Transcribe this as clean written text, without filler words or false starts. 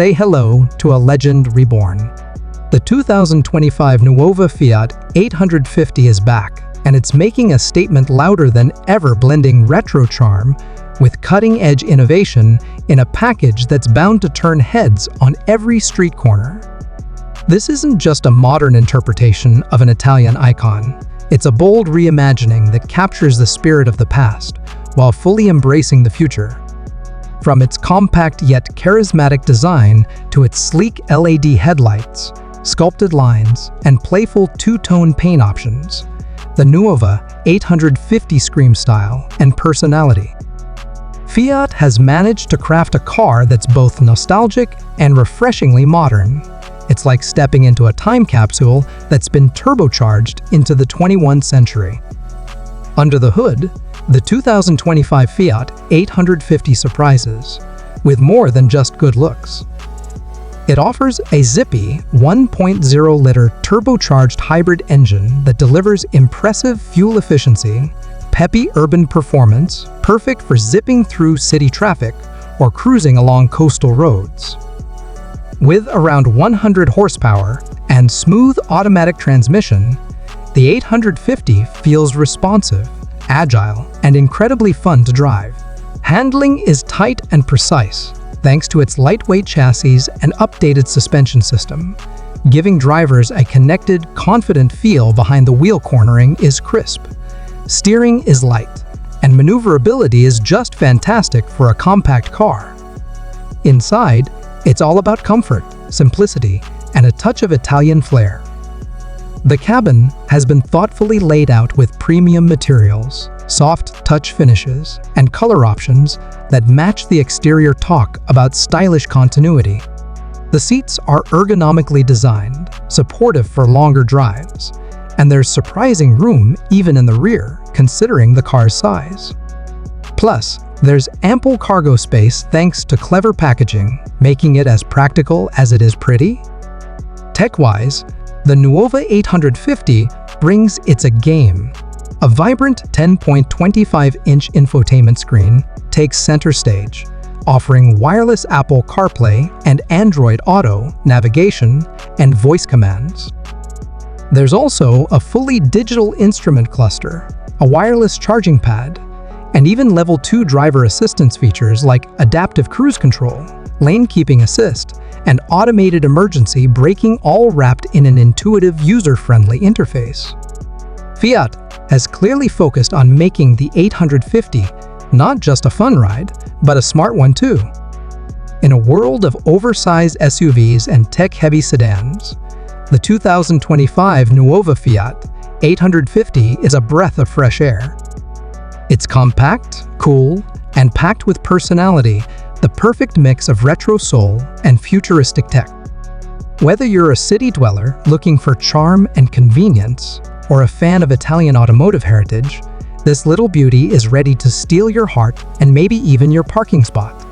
say hello to a legend reborn. The 2025 Nuova Fiat 850 is back, and it's making a statement louder than ever, blending retro charm with cutting-edge innovation in a package that's bound to turn heads on every street corner. This isn't just a modern interpretation of an Italian icon. It's a bold reimagining that captures the spirit of the past while fully embracing the future. From its compact yet charismatic design to its sleek LED headlights, sculpted lines, and playful two-tone paint options, the Nuova 850 screams style and personality. Fiat has managed to craft a car that's both nostalgic and refreshingly modern. It's like stepping into a time capsule that's been turbocharged into the 21st century. Under the hood, the 2025 Fiat 850 surprises with more than just good looks. It offers a zippy 1.0-liter turbocharged hybrid engine that delivers impressive fuel efficiency, peppy urban performance, perfect for zipping through city traffic or cruising along coastal roads. With around 100 horsepower and smooth automatic transmission, the 850 feels responsive, agile, and incredibly fun to drive. Handling is tight and precise, thanks to its lightweight chassis and updated suspension system. Giving drivers a connected, confident feel behind the wheel. Cornering is crisp, steering is light, and maneuverability is just fantastic for a compact car. Inside, it's all about comfort, simplicity, and a touch of Italian flair. The cabin has been thoughtfully laid out with premium materials, soft touch finishes, and color options that match the exterior. Talk about stylish continuity. The seats are ergonomically designed, supportive for longer drives, and there's surprising room even in the rear, considering the car's size. Plus, there's ample cargo space thanks to clever packaging, making it as practical as it is pretty. Tech-wise, the Nuova 850 brings its A game. A vibrant 10.25-inch infotainment screen takes center stage, offering wireless Apple CarPlay and Android Auto navigation and voice commands. There's also a fully digital instrument cluster, a wireless charging pad, and even Level 2 driver assistance features like adaptive cruise control, lane keeping assist, and automated emergency braking, all wrapped in an intuitive, user-friendly interface. Fiat has clearly focused on making the 850 not just a fun ride, but a smart one too. In a world of oversized SUVs and tech-heavy sedans, the 2025 Nuova Fiat 850 is a breath of fresh air. It's compact, cool, and packed with personality, the perfect mix of retro soul and futuristic tech. Whether you're a city dweller looking for charm and convenience, or a fan of Italian automotive heritage, this little beauty is ready to steal your heart and maybe even your parking spot.